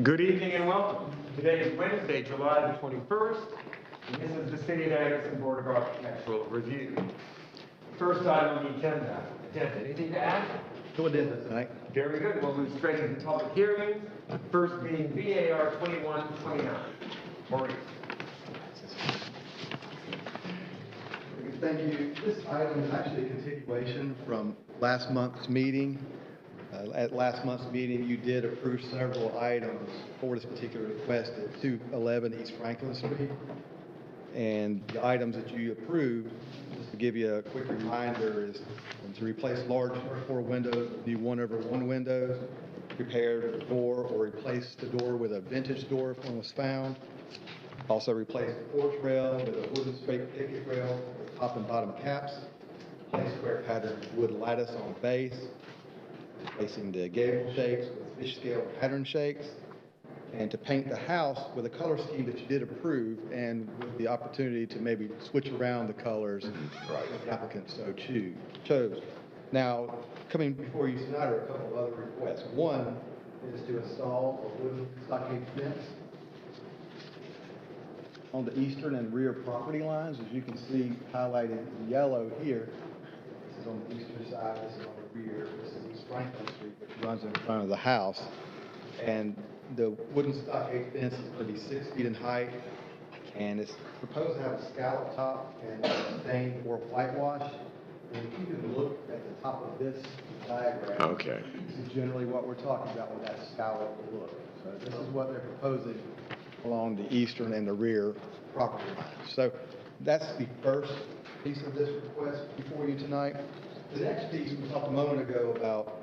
Good evening and welcome. Today is Wednesday, July the 21st, and this is the City of Anderson Board of Architectural Review. First item on the agenda. Anything to add? No addenda tonight. Very good. We'll move straight into public hearings. First being VAR 2129. Maurice. Thank you. This item is actually a continuation from last month's meeting. At last month's meeting, you did approve several items for this particular request at 211 East Franklin Street. And the items that you approved, just to give you a quick reminder, is to replace large floor windows with new 1/1 windows, repair the door or replace the door with a vintage door if one was found. Also replace the porch rail with a wooden straight picket rail with top and bottom caps, place square pattern wood lattice on base, replacing the gable shakes with fish scale pattern shakes, and to paint the house with a color scheme that you did approve and with the opportunity to maybe switch around the colors if the applicant so chose. Now, coming before you tonight are a couple of other requests. One is to install a wooden stockade fence on the eastern and rear property lines. As you can see highlighted in yellow here, this is on the eastern side, this is on the rear, this is East Franklin Street, which runs in front of the house. And the wooden stockade fence is going to be 6 feet in height, and it's proposed to have a scallop top and stained or whitewash. And if you can look at the top of this diagram, Okay. this is generally what we're talking about with that scallop look. So this is what they're proposing along the eastern and the rear property lines. So that's the first piece of this request before you tonight. The next piece, we talked a moment ago about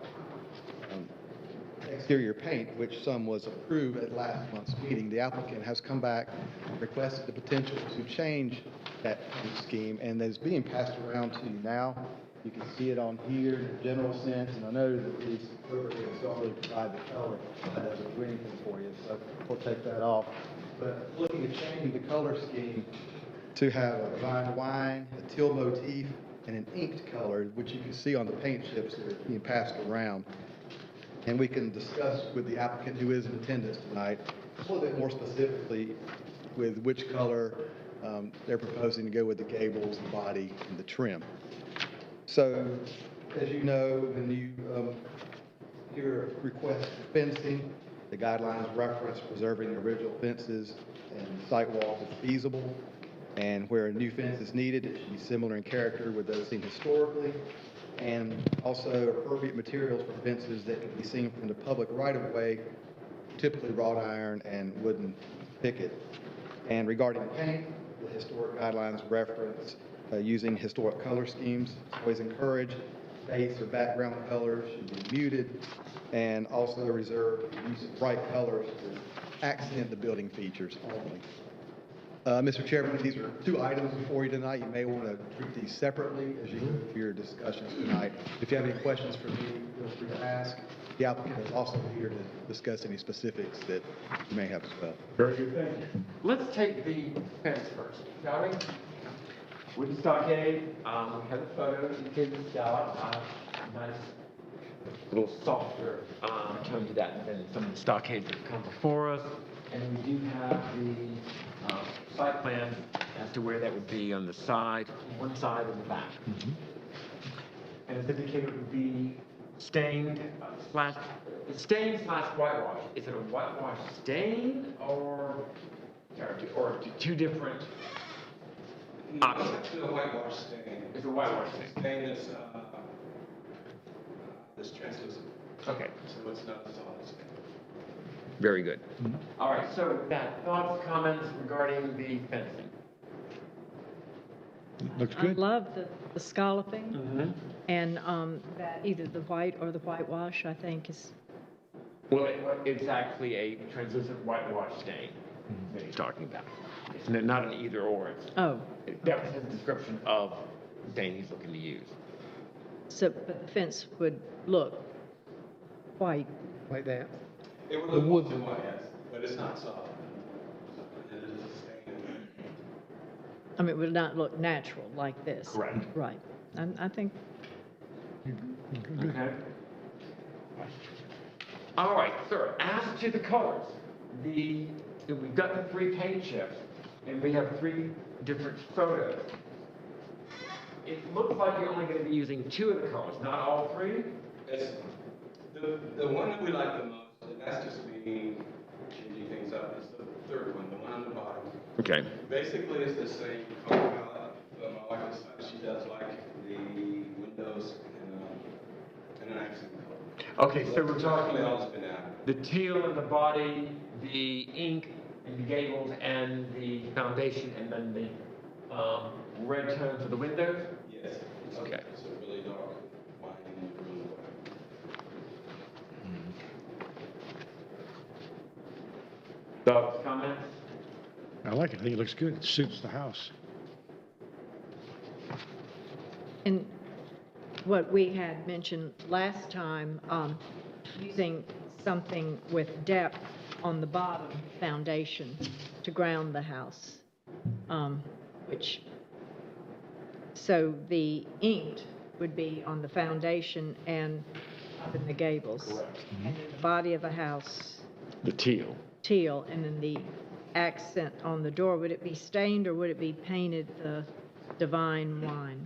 exterior paint, which some was approved at last month's meeting. The applicant has come back and requested the potential to change that paint scheme, and that is being passed around to you now. You can see it on here in a general sense, and I know that these applicants don't really provide the color that doesn't do anything for you, so we'll take that off. But looking at changing the color scheme to have a vine wine, a teal motif, and an inked color, which you can see on the paint chips that are being passed around. And we can discuss with the applicant who is in attendance tonight a little bit more specifically with which color they're proposing to go with the gables, the body, and the trim. So, as you know, when you hear a request for fencing, the guidelines reference preserving the original fences and site walls if feasible. And where a new fence is needed, it should be similar in character with those seen historically. And also appropriate materials for fences that can be seen from the public right-of-way, typically wrought iron and wooden picket. And regarding paint, the historic guidelines reference using historic color schemes. It's always encouraged. Base or background colors should be muted, and also reserve the use of bright colors to accent the building features only. Mr. Chairman, these are two items before you tonight. You may want to treat these separately as you go through your discussions tonight. If you have any questions for me, feel free to ask. The applicant is also here to discuss any specifics that you may have as well. Very good, thank you. Let's take the fence first, shall we? Wooden stockade, we have the photos, you gave the scallop, nice, a little softer tone to that than some of the stockades that come before us. And we do have the site plan as to where that would be on the side, one side and the back. Mm-hmm. And as indicated, it would be stained slash whitewash. Is it a whitewash stain or two different options? It's a whitewash stain. It's a whitewash stain. Stain is translucent. Okay. So it's not a solid stain. Very good. Mm-hmm. All right, so that thoughts, comments regarding the fencing? Looks good. I love the scalloping, Mm-hmm. and that either the white or the whitewash, I think, is... Well, it's actually a translucent whitewash stain that he's talking about. It's not an either or. Oh. That was his description of the stain he's looking to use. So, but the fence would look white. Like that. It would look wood white, yes, but it's not solid. It is a stain. I mean, it would not look natural like this. Correct. Right. I think... Okay. All right, sir, as to the colors, we've got the 3 paint chips, and we have 3 different photos. It looks like you're only going to be using 2 of the colors, not all 3? It's, the one that we like the most, and that's just me changing things up, is the third one, the one on the bottom. Okay. Basically, it's the same color palette, but my wife decides she does like the windows and an accent color. Okay, so we're talking all about it's been added. the teal in the body, the ink in the gables, and the foundation, and then the red tone for the windows? Yes. Okay. It's a really dark wine in the room. Thoughts, comments? I like it. I think it looks good. It suits the house. And what we had mentioned last time, using something with depth on the bottom foundation to ground the house, so the ink would be on the foundation and up in the gables. Correct. And then the body of the house, The teal. teal, and then the accent on the door, would it be stained or would it be painted the divine wine?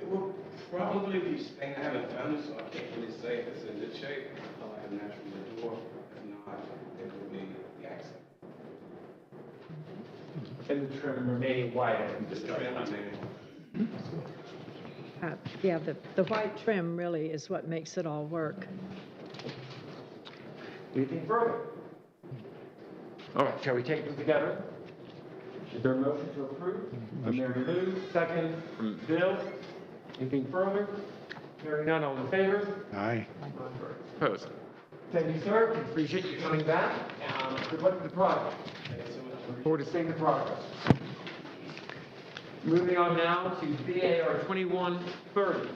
It will probably be stained. I haven't found it, so I can't really say if it's in good shape. I like a natural door. If not, it will be the accent. And the trim remaining white, as we Just discussed trim last and time. Yeah, the white trim really is what makes it all work. Anything further? All right, shall we take them together? Is there a motion to approve? From Mary Lou, second from Bill. Anything further? Hearing none, all in favor? Aye. Opposed? Thank you, sir. Appreciate you coming back. Good luck with the project. Look forward to seeing the progress. Moving on now to BAR 2130.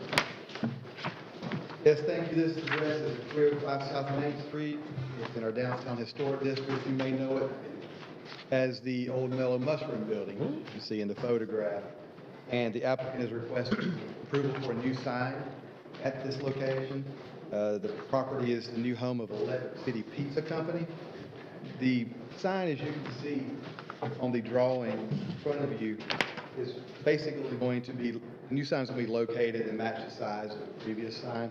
Yes, thank you. This address is 305 South Main Street. It's in our downtown historic district. You may know it as the old Mellow Mushroom Building, you see in the photograph. And the applicant is requesting approval for a new sign at this location. The property is the new home of Electric City Pizza Company. The sign, as you can see on the drawing in front of you, is basically going to be, the new sign is going to be located and match the size of the previous sign.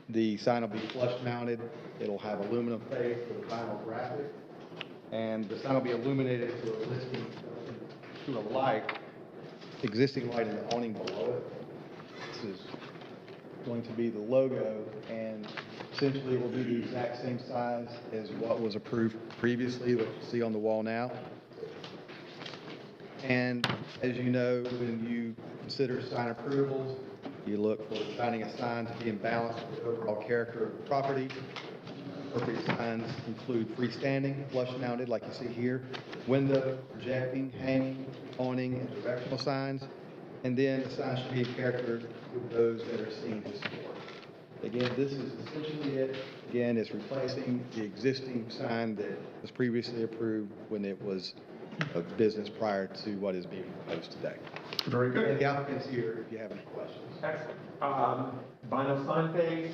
The sign will be flush mounted. It'll have aluminum face for the vinyl graphic. And the sign will be illuminated to a light, existing light in the awning below it. This is going to be the logo, and essentially it will be the exact same size as what was approved previously, what you see on the wall now. And as you know, when you consider sign approvals, you look for designing a sign to be in balance with the overall character of the property. Appropriate signs include freestanding, flush mounted like you see here, window, projecting, hanging, awning, and directional signs. And then the sign should be in character with those that are seen historically. Again, this is essentially it. Again, it's replacing the existing sign that was previously approved when it was a business prior to what is being proposed today. Very And good. the applicant's here if you have any questions. Excellent. Vinyl sign face,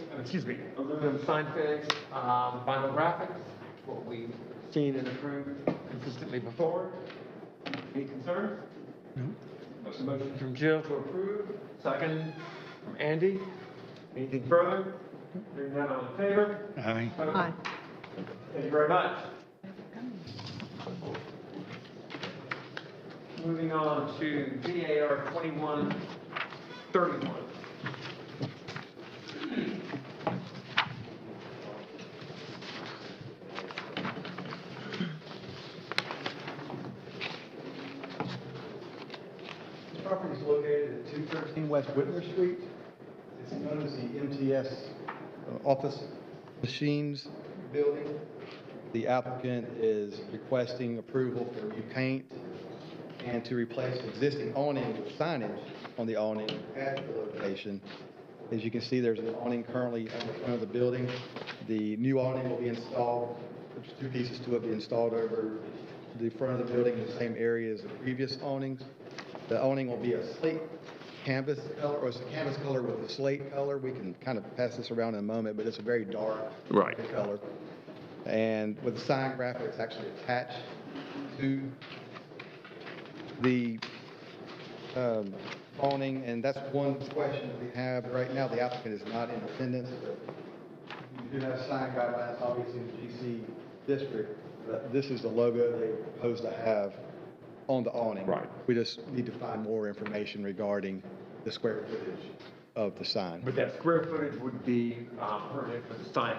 aluminum sign face, vinyl graphics, what we've seen and approved consistently before. Any concerns? No. Motion from Jill to approve, second from Andy. Anything further? Hearing none, all in favor? Aye. Aye. Thank you very much. Moving on to BAR 2131. This property is located at 213 West Whitmer Street. It's known as the MTS Office Machines Building. The applicant is requesting approval for new paint and to replace existing awning with signage on the awning at the location. As you can see, there's an awning currently on the front of the building. The new awning will be installed, there's 2 pieces to it, be installed over the front of the building in the same area as the previous awnings. The awning will be a slate canvas color, or it's a canvas color with a slate color. We can kind of pass this around in a moment, but it's a very dark Right. color. And with the sign graphic, it's actually attached to the awning, and that's one question that we have. Right now, the applicant is not in attendance, but we do have sign guidelines, obviously, in the GC district, but this is the logo they propose to have on the awning. Right. We just need to find more information regarding the square footage of the sign. But that square footage would be pertinent for the sign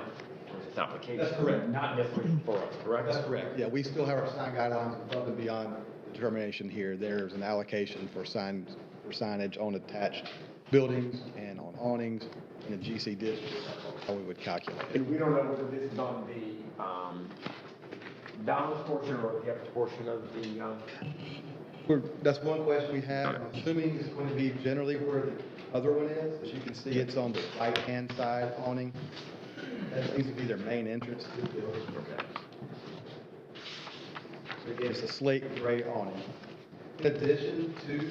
for this application? That's correct. Not necessarily for us, correct? That's correct. Yeah, we still have our sign guidelines above and beyond determination here. There's an allocation for signage on attached buildings and on awnings in the GC district, how we would calculate it. And we don't know whether this is on the downward portion or the upper portion of the, That's one question we have. I'm assuming it's going to be generally where the other one is. As you can see, it's on the right-hand side awning. That seems to be their main entrance to the building. So again, it's a slate gray awning. In addition to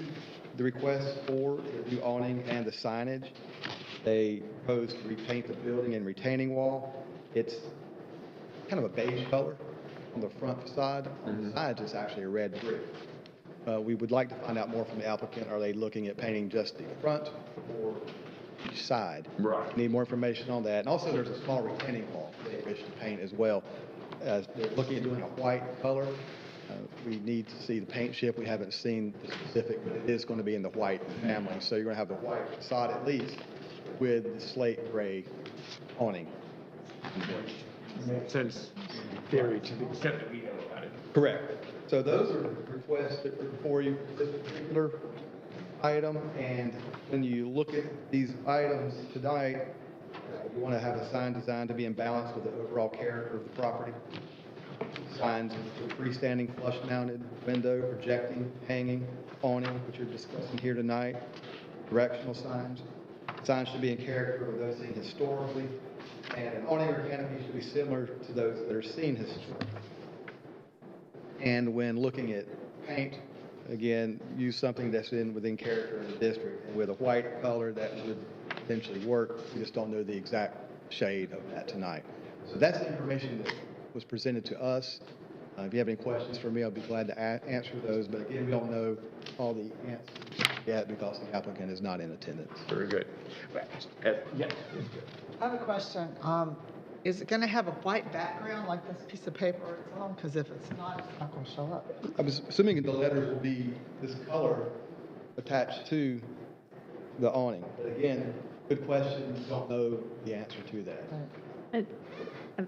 the request for the new awning and the signage, they propose to repaint the building and retaining wall. It's kind of a beige color on the front facade. On the sides, it's actually a red brick. We would like to find out more from the applicant. Are they looking at painting just the front or each side? Right. Need more information on that. And also, there's a small retaining wall they wish to paint as well. As they're looking at doing a white color, we need to see the paint chip. We haven't seen the specific, but it is going to be in the white family. So you're going to have the white facade at least with the slate gray awning. makes sense in theory to the extent that we know about it. Correct. So those are requests that were before you for this particular item, and when you look at these items tonight, you want to have a sign designed to be in balance with the overall character of the property. Signs with freestanding flush-mounted window, projecting, hanging, awning, which you're discussing here tonight, directional signs. Signs should be in character with those seen historically, and an awning or canopy should be similar to those that are seen historically. And when looking at paint, again, use something that's within character in the district. And with a white color, that would potentially work. We just don't know the exact shade of that tonight. So that's the information that was presented to us. If you have any questions for me, I'll be glad to answer those. But again, we don't know all the answers yet because the applicant is not in attendance. Very good. Yeah. I have a question. Is it going to have a white background like this piece of paper it's on? Because if it's not, it's not going to show up. I was assuming the letters will be this color attached to the awning. But again, good question. Don't know the answer to that.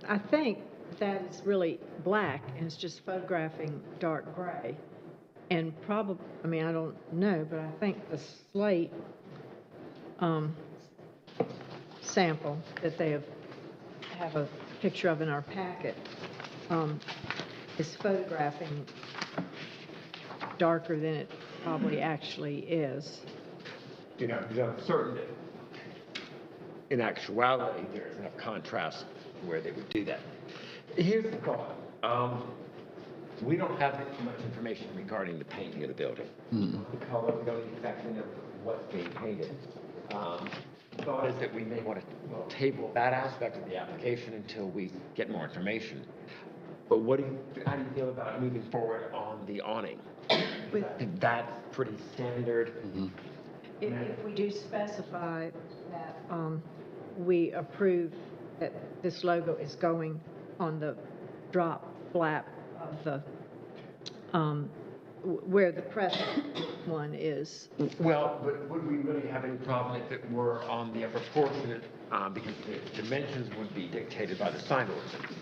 I think that is really black, and it's just photographing dark gray. And probably, I mean, I don't know, but I think the slate sample that they have a picture of in our packet is photographing darker than it probably actually is. You know, because I'm certain that in actuality, there's enough contrast where they would do that. Here's the thought. We don't have much information regarding the painting of the building. The color, we don't exactly know what's being painted. The thought is that we may want to table that aspect of the application until we get more information. But how do you feel about moving forward on the awning? That's pretty standard. If we do specify that we approve that this logo is going on the drop flap of the, where the present one is. Well, but would we really have any problem if it were on the upper portion, because the dimensions would be dictated by the sign ordinance?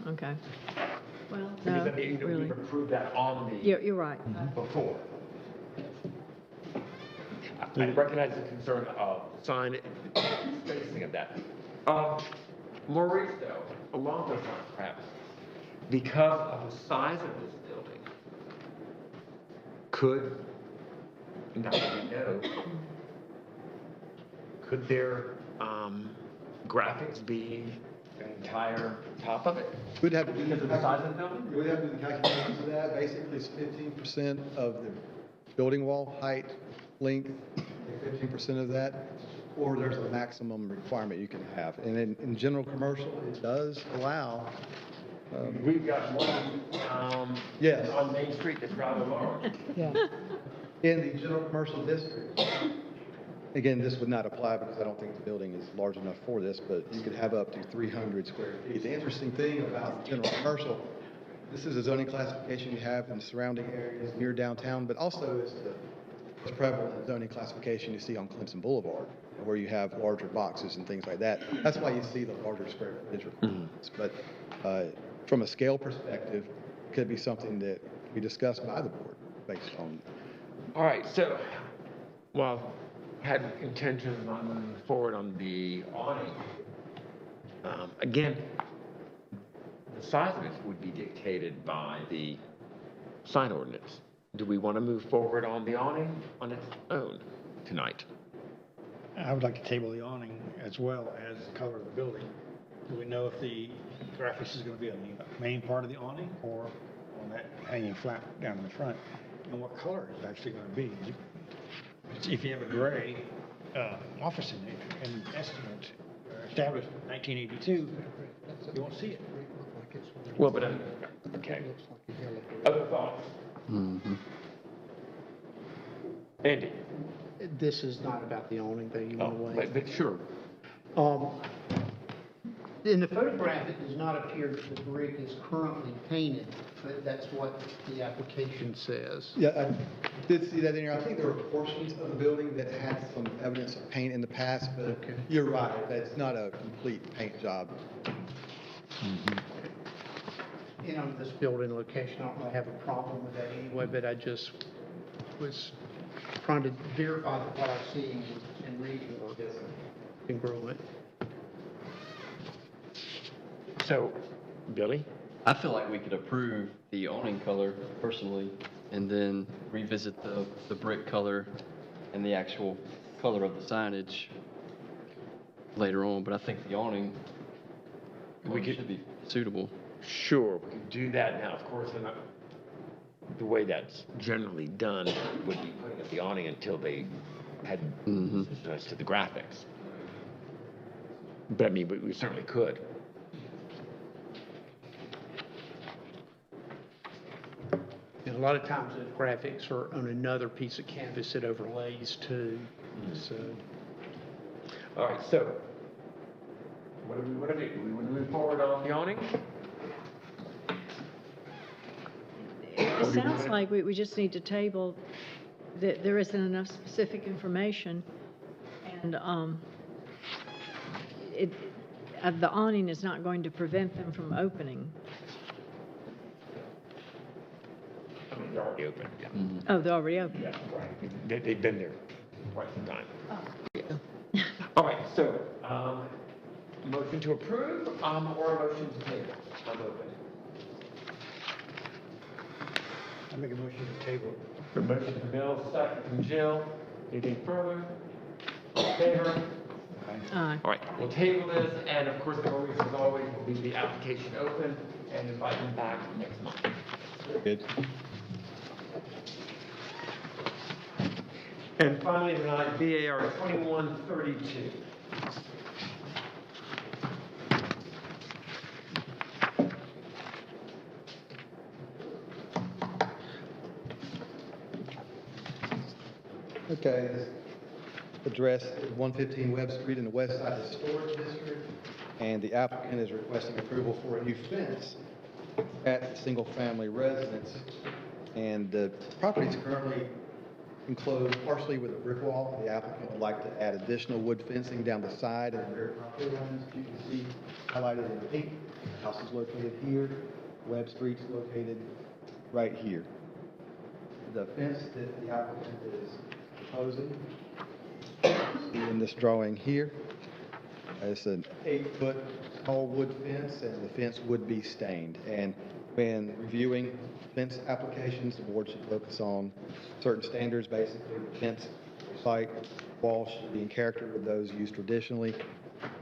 Okay. Well, Because no, I mean, really. we've approved that on the, You're right. before. I recognize the concern of sign spacing of that. Maurice, though, along those lines, perhaps, because of the size of this building, not that we know, could their graphics be an entire top of it? We'd have to do Because of the size of the building? We'd have to do the calculations of that. Basically, it's 15% of the building wall height, length, 15% of that, or there's a maximum requirement you can have. And in general commercial, it does allow We've got one, Yes. on Main Street that's rather large. Yeah. In the general commercial district, again, this would not apply because I don't think the building is large enough for this, but you could have up to 300 square feet. The interesting thing about general commercial, this is a zoning classification you have in the surrounding areas near downtown, but also it's the most prevalent zoning classification you see on Clemson Boulevard, where you have larger boxes and things like that. That's why you see the larger square footage requirements. But from a scale perspective, it could be something that we discussed by the board based on. All right, so, well, had intentions on moving forward on the awning. Again, the size of it would be dictated by the sign ordinance. Do we want to move forward on the awning on its own tonight? I would like to table the awning as well as the color of the building. Do we know if the graphics is going to be on the main part of the awning or on that hanging flat down in the front? And what color is it actually going to be? If you have a gray office and estimate established in 1982, you won't see it. Well, but, okay. Other thoughts? Andy? This is not about the awning that you want to wait. But sure. In the photograph, it does not appear that the brick is currently painted, but that's what the application says. Yeah, I did see that in here. I think there were portions of the building that had some evidence of paint in the past, but Okay. you're right, that's not a complete paint job. You know, this building location, I don't really have a problem with that anyway, but I just was trying to verify that what I see and reading was congruent. So, Billy? I feel like we could approve the awning color personally and then revisit the brick color and the actual color of the signage later on, but I think the awning should be suitable. Sure, we can do that now. Of course, the way that's generally done would be putting up the awning until they had as to the graphics. But I mean, we certainly could. And a lot of times the graphics are on another piece of canvas that overlays too, so. All right, so what do we want to do? Do we want to move forward on the awning? It sounds like we just need to table that there isn't enough specific information, and the awning is not going to prevent them from opening. I mean, they're already open, yeah. Oh, they're already open? Yeah, right. They've been there quite some time. Oh. Yeah. All right, so, motion to approve, or a motion to table? I'm open. I make a motion to table. A motion from Bill, second from Jill. Anything further? All in favor? Aye. All right, we'll table this, and of course, the always, as always, will leave the application open and invite them back next month. Good. And finally, tonight, BAR 2132. Okay, this address is 115 Webb Street in the West Side Historic District, and the applicant is requesting approval for a new fence at the single-family residence. And the property is currently enclosed partially with a brick wall. The applicant would like to add additional wood fencing down the side and the rear property lines. You can see highlighted in pink. The house is located here. Webb Street's located right here. The fence that the applicant is proposing, see in this drawing here, it's an 8-foot tall wood fence, and the fence would be stained. And when reviewing fence applications, the board should focus on certain standards. Basically, the fence site wall should be in character with those used traditionally,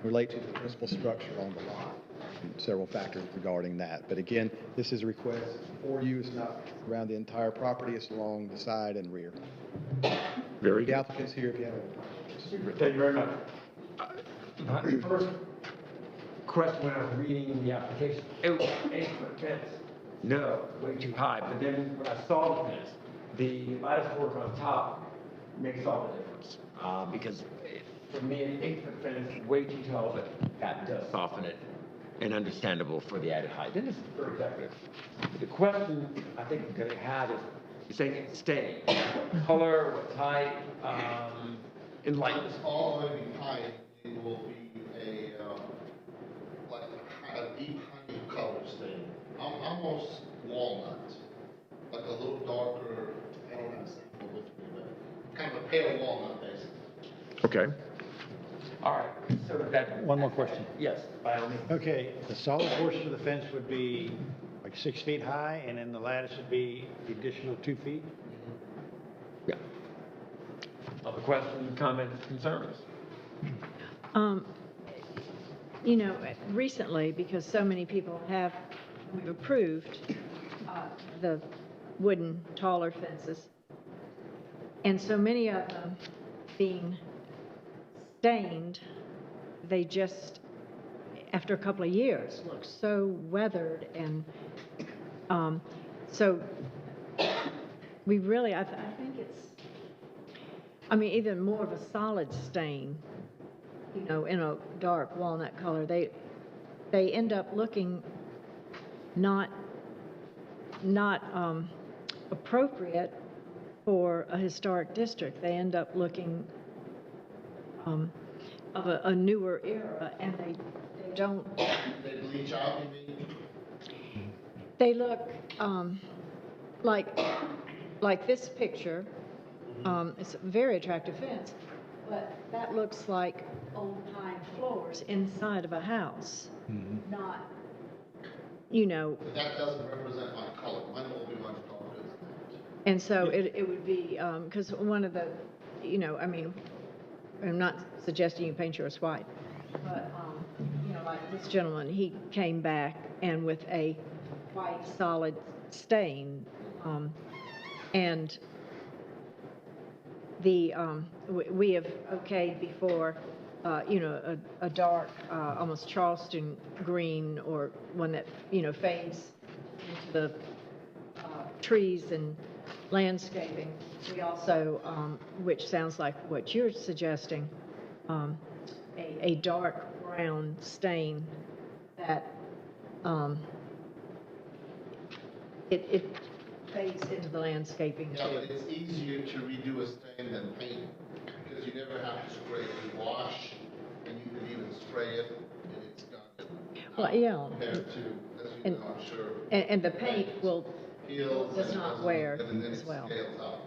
relate to the principal structure on the lot, and several factors regarding that. But again, this is a request for you. It's not around the entire property, it's along the side and rear. Very The good. applicant's here if you have any questions. Thank you very much. My first question when I was reading the application, oh, 8-foot fence, no, way too high. But then when I saw the fence, the lattice work on top makes all the difference. Because for me, an 8-foot fence is way too tall, but that does soften it and understandable for the added height. Then it's very decorative. The question I think I'm going to have is, you're saying it's staying. Color, what type, and lightness. It's all going to be high. It will be like a deep honey color stain. Almost walnut, like a little darker. I don't have a sample with me, but kind of a pale walnut, basically. Okay. All right. So that. One more question. Yes, by all means. Okay, the solid portion of the fence would be like 6 feet high, and then the lattice would be the additional 2 feet? Yeah. Other questions, comments, concerns? You know, recently, because so many people we've approved the wooden taller fences, and so many of them being stained, they just, after a couple of years, look so weathered, and so we really, I think it's, I mean, even more of a solid stain, you know, in a dark walnut color, they end up looking not appropriate for a historic district. They end up looking of a newer era, and they don't. They bleach out, you mean? They look like this picture. It's a very attractive fence, but that looks like old pine floors inside of a house, not, you know. But that doesn't represent my color. Mine will be much darker than that. And so it would be, because one of the, you know, I mean, I'm not suggesting you paint yours white, but, you know, like this gentleman, he came back and with a white solid stain, and we have okayed before, you know, a dark, almost Charleston green, or one that, you know, fades into the trees and landscaping. We also, which sounds like what you're suggesting, a dark brown stain that it fades into the landscaping Yeah, too. but it's easier to redo a stain than paint, because you never have to spray it. You wash, and you can even spray it, and it's done. Well, yeah. Compared to, as you And- know, I'm sure. And the paint Peels does and not doesn't- wear and then as it well. scales up.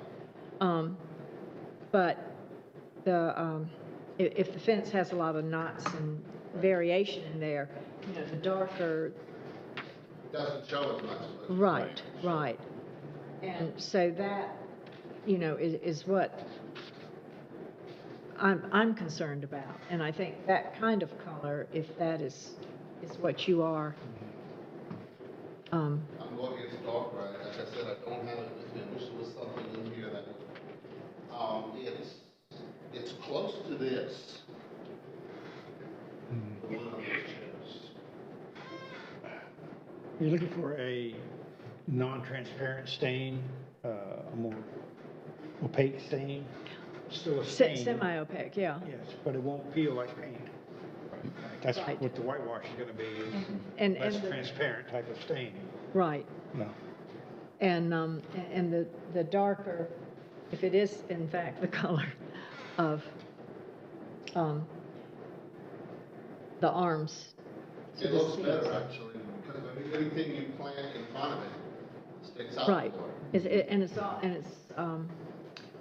But the, if the fence has a lot of knots and variation in there, you know, the darker, Doesn't show as much. But right. And so that, you know, is what I'm concerned about. And I think that kind of color, if that is what you are, I'm going against dark, right? Like I said, I don't have it with me. I wish there was something in here that would, it's close to this. The one on the chairs. You're looking for a non-transparent stain, a more opaque stain? Still a stain. semi-opaque, yeah. Yes, but it won't peel like paint. That's Right. what the whitewash is gonna be, is And less the- transparent type of stain. Right. No. And the darker, if it is in fact the color of the arms to It the looks seats. better actually, because anything you plant in front of it sticks out Right. more.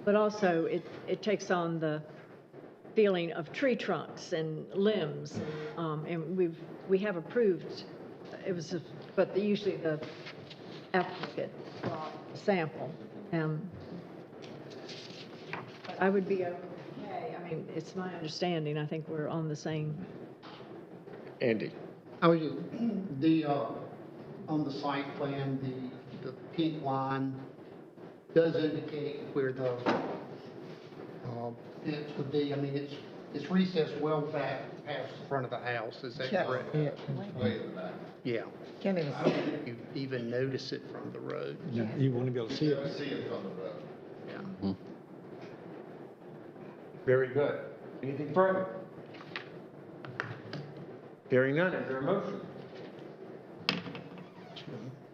But also it takes on the feeling of tree trunks and limbs, and we have approved, but usually the applicant brought a sample. But I would be okay, I mean, it's my understanding, I think we're on the same. Andy? I was just, on the site plan, the pink line does indicate where the fence would be. I mean, it's recessed well back past the front of the house, is that Yeah. correct? Way in the back. Yeah. Can't even I don't think you even notice it from the road. No, you want to be able to see You it. never see it from the road. Yeah. Very good. Anything further? Hearing none, is there a motion?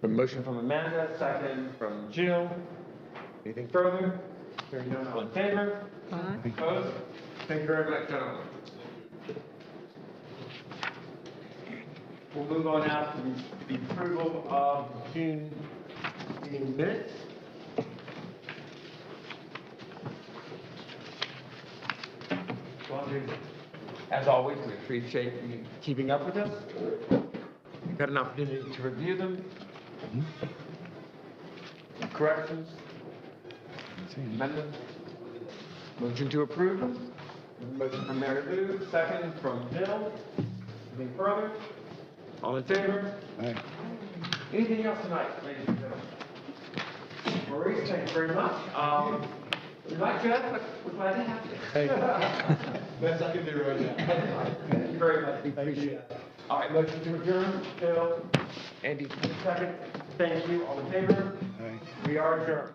A motion from Amanda, second from Jill. Anything further? Hearing none, all in favor? Aye. Opposed? Thank you very much, gentlemen. We'll move on now to the approval of June meeting minutes. As always, we appreciate you keeping up with us. You've got an opportunity to review them. Corrections? Amendments? Motion to approve them? Motion from Mary Lou, second from Bill. Anything further? All in favor? Aye. Anything else tonight, ladies and gentlemen? Maurice, thank you very much. We're not good, but we're glad to have you. Best I can do right now. Thank you very much, we appreciate it. All right, motion to adjourn, Bill, Andy, second. Thank you, all in favor? Aye. We are adjourned.